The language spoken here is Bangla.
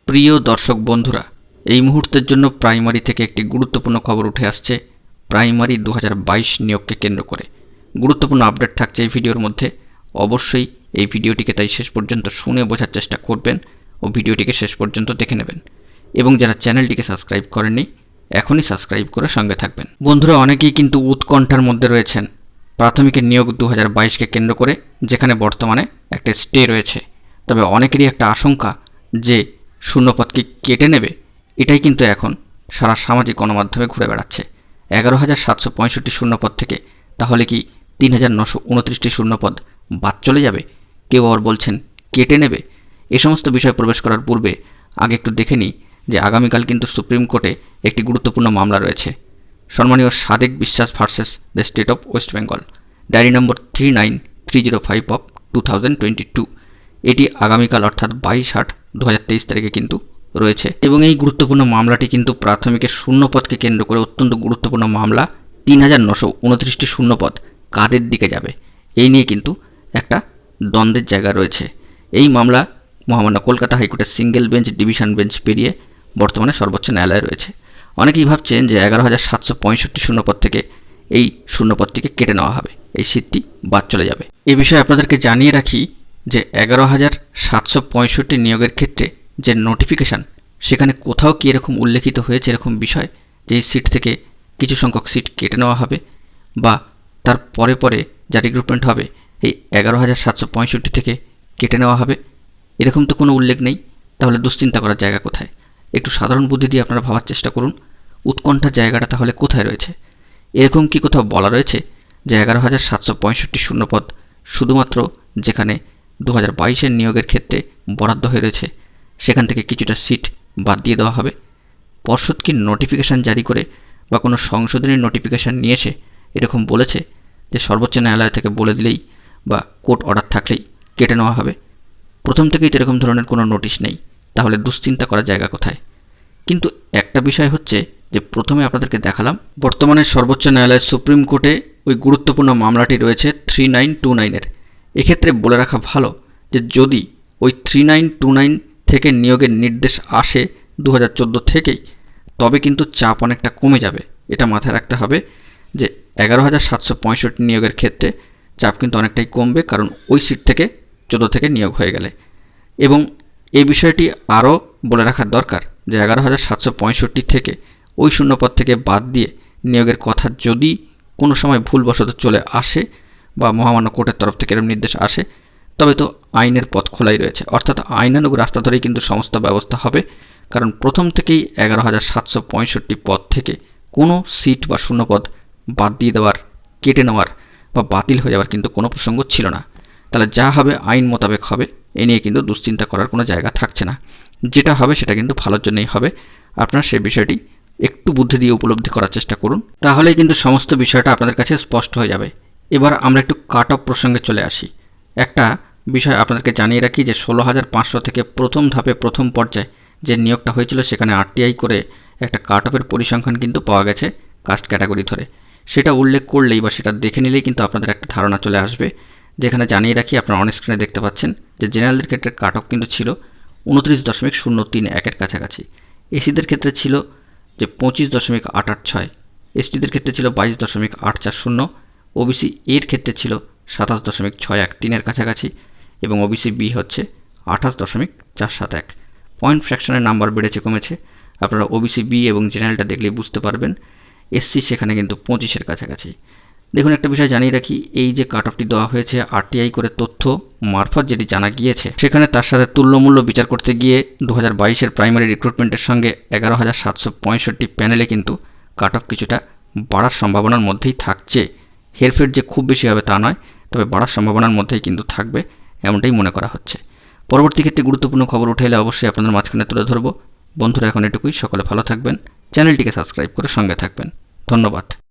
প্রিয় দর্শক বন্ধুরা, এই মুহূর্তের জন্য প্রাইমারি থেকে একটি গুরুত্বপূর্ণ খবর উঠে আসছে। প্রাইমারি 2022 নিয়োগকে কেন্দ্র করে গুরুত্বপূর্ণ আপডেট থাকছে এই ভিডিওর মধ্যে। অবশ্যই এই ভিডিওটিকে তাই শেষ পর্যন্ত শুনে বোঝার চেষ্টা করবেন ও ভিডিওটিকে শেষ পর্যন্ত দেখে নেবেন। এবং যারা চ্যানেলটিকে সাবস্ক্রাইব করেননি, এখনই সাবস্ক্রাইব করে সঙ্গে থাকবেন। বন্ধুরা, অনেকেই কিন্তু উৎকণ্ঠার মধ্যে রয়েছেন প্রাথমিকের নিয়োগ 2022কে কেন্দ্র করে, যেখানে বর্তমানে একটা স্টে রয়েছে। তবে অনেকেরই একটা আশঙ্কা যে শূন্যপদকে কেটে নেবে, এটাই কিন্তু এখন সারা সামাজিক গণমাধ্যমে ঘুরে বেড়াচ্ছে। 11,765 শূন্যপদ থেকে তাহলে কি 3,929টি শূন্যপদ বাদ চলে যাবে? কেউ আবার বলছেন কেটে নেবে। এ সমস্ত বিষয়ে প্রবেশ করার পূর্বে আগে একটু দেখে নিই যে আগামীকাল কিন্তু সুপ্রিম কোর্টে একটি গুরুত্বপূর্ণ মামলা রয়েছে। সম্মানীয় Sadek Biswas versus the State of West Bengal, diary number 39305 of 2022। এটি আগামীকাল অর্থাৎ 22/8/2023 তারিখে কিন্তু রয়েছে। এবং এই গুরুত্বপূর্ণ মামলাটি কিন্তু প্রাথমিকের শূন্যপদকে কেন্দ্র করে অত্যন্ত গুরুত্বপূর্ণ মামলা। 3,929টি শূন্যপদ কাদের দিকে যাবে, এই নিয়ে কিন্তু একটা দ্বন্দ্বের জায়গা রয়েছে। এই মামলা মহামান্য কলকাতা হাইকোর্টের সিঙ্গেল বেঞ্চ, ডিভিশন বেঞ্চ পেরিয়ে বর্তমানে সর্বোচ্চ ন্যায়ালয়ে রয়েছে। অনেকেই ভাবছেন যে 11,765 শূন্যপদ থেকে এই শূন্যপদটিকে কেটে নেওয়া হবে, এই সিটটি বাদ চলে যাবে। এ বিষয়ে আপনাদেরকে জানিয়ে রাখি যে 11,765 নিয়োগের ক্ষেত্রে যে নোটিফিকেশান, সেখানে কোথাও কি এরকম উল্লেখিত হয়েছে এরকম বিষয় যে এই সিট থেকে কিছু সংখ্যক সিট কেটে নেওয়া হবে বা তার পরে পরে যা রিক্রুটমেন্ট হবে এই 11,765 থেকে কেটে নেওয়া হবে, এরকম তো কোনো উল্লেখ নেই। তাহলে দুশ্চিন্তা করার জায়গা কোথায়? একটু সাধারণ বুদ্ধি দিয়ে আপনারা ভাবার চেষ্টা করুন, উৎকণ্ঠার জায়গাটা তাহলে কোথায় রয়েছে? এরকম কি কোথাও বলা রয়েছে যে 11,765 শূন্যপদ শুধুমাত্র যেখানে 2022 নিয়োগের ক্ষেত্রে বরাদ্দ হয়ে রয়েছে সেখান থেকে কিছুটা সিট বাদ দিয়ে দেওয়া হবে? পর্ষদ কি নোটিফিকেশান জারি করে বা কোনো সংশোধনী নোটিফিকেশান নিয়ে এসে এরকম বলেছে যে সর্বোচ্চ ন্যায়ালয় থেকে বলে দিলেই বা কোর্ট অর্ডার থাকলেই কেটে নেওয়া হবে? প্রথম থেকেই তো এরকম ধরনের কোনো নোটিশ নেই, তাহলে দুশ্চিন্তা করার জায়গা কোথায়? কিন্তু একটা বিষয় হচ্ছে যে প্রথমে আপনাদেরকে দেখালাম বর্তমানে সর্বোচ্চ ন্যায়ালয়ের সুপ্রিম কোর্টে ওই গুরুত্বপূর্ণ মামলাটি রয়েছে 3929-এর। এক্ষেত্রে বলে রাখা ভালো যে যদি ওই 3929 থেকে নিয়োগের নির্দেশ আসে 2014 থেকেই, তবে কিন্তু চাপ অনেকটা কমে যাবে। এটা মাথায় রাখতে হবে যে 11,765 নিয়োগের ক্ষেত্রে চাপ কিন্তু অনেকটাই কমবে, কারণ ওই সিট থেকে 14 থেকে নিয়োগ হয়ে গেলে। এবং এই বিষয়টি আরও বলে রাখার দরকার যে 11,765 থেকে ওই শূন্যপদ থেকে বাদ দিয়ে নিয়োগের কথা যদি কোনো সময় ভুলবশত চলে আসে বা মহামান্য কোর্টের তরফ থেকে এরকম নির্দেশ আসে, তবে তো আইনের পথ খোলাই রয়েছে, অর্থাৎ আইনানুগ রাস্তা ধরেই কিন্তু সমস্ত ব্যবস্থা হবে। কারণ প্রথম থেকেই 11,765 পদ থেকে কোনো সিট বা শূন্যপদ বাদ দিয়ে দেওয়ার, কেটে নেওয়ার বা বাতিল হয়ে যাওয়ার কিন্তু কোনো প্রসঙ্গ ছিল না। তাহলে যা হবে আইন মোতাবেক হবে, এ নিয়ে কিন্তু দুশ্চিন্তা করার কোনো জায়গা থাকছে না। যেটা হবে সেটা কিন্তু ভালোর জন্যই হবে। আপনারা সেই বিষয়টি একটু বুদ্ধি দিয়ে উপলব্ধি করার চেষ্টা করুন, তাহলেই কিন্তু সমস্ত বিষয়টা আপনাদের কাছে স্পষ্ট হয়ে যাবে। এবার আমরা একটু কাট অফ প্রসঙ্গে চলে আসি। একটা বিষয় আপনাদেরকে জানিয়ে রাখি যে 16,500 থেকে প্রথম ধাপে প্রথম পর্যায়ে যে নিয়োগটা হয়েছিল সেখানে আরটিআই করে একটা কাট অফের পরিসংখ্যান কিন্তু পাওয়া গেছে কাস্ট ক্যাটাগরি ধরে। সেটা উল্লেখ করলেই বা সেটা দেখে নিলেই কিন্তু আপনাদের একটা ধারণা চলে আসবে। যেখানে জানিয়ে রাখি, আপনারা অন স্ক্রিনে দেখতে পাচ্ছেন যে জেনারেলদের ক্ষেত্রে কাট অফ কিন্তু ছিল 29.031-এর কাছাকাছি। এসিদের ক্ষেত্রে ছিল যে 25.886, এসটিদের ক্ষেত্রে ছিল 22.840, ওবিসি এর ক্ষেত্রে ছিল 27.613-এর কাছাকাছি এবং ওবিসি বি হচ্ছে 28.471। পয়েন্ট ফ্র্যাকশনের নাম্বার বেড়েছে কমেছে আপনারা ওবিসি বি এবং জেনারেলটা দেখলেই বুঝতে পারবেন। এসসি সেখানে কিন্তু 25-এর কাছাকাছি। দেখুন, একটা বিষয় জানিয়ে রাখি, এই যে কাট অফটি দেওয়া হয়েছে আরটিআই করে তথ্য মারফত যেটি জানা গিয়েছে, সেখানে তার সাথে তুল্যমূল্য বিচার করতে গিয়ে 2022-এর প্রাইমারি রিক্রুটমেন্টের সঙ্গে 11,765 প্যানেলে কিন্তু কাট অফ কিছুটা বাড়ার সম্ভাবনার মধ্যেই থাকছে। হেরফের যে খুব বেশি হবে তা নয়, তবে বাড়ার সম্ভাবনার মধ্যেই কিন্তু থাকবে, এমনটাই মনে করা হচ্ছে। পরবর্তী ক্ষেত্রে গুরুত্বপূর্ণ খবর উঠে এলে অবশ্যই আপনাদের মাঝখানে তুলে ধরব। বন্ধুরা, এখন এটুকুই। সকলে ভালো থাকবেন, চ্যানেলটিকে সাবস্ক্রাইব করে সঙ্গে থাকবেন। ধন্যবাদ।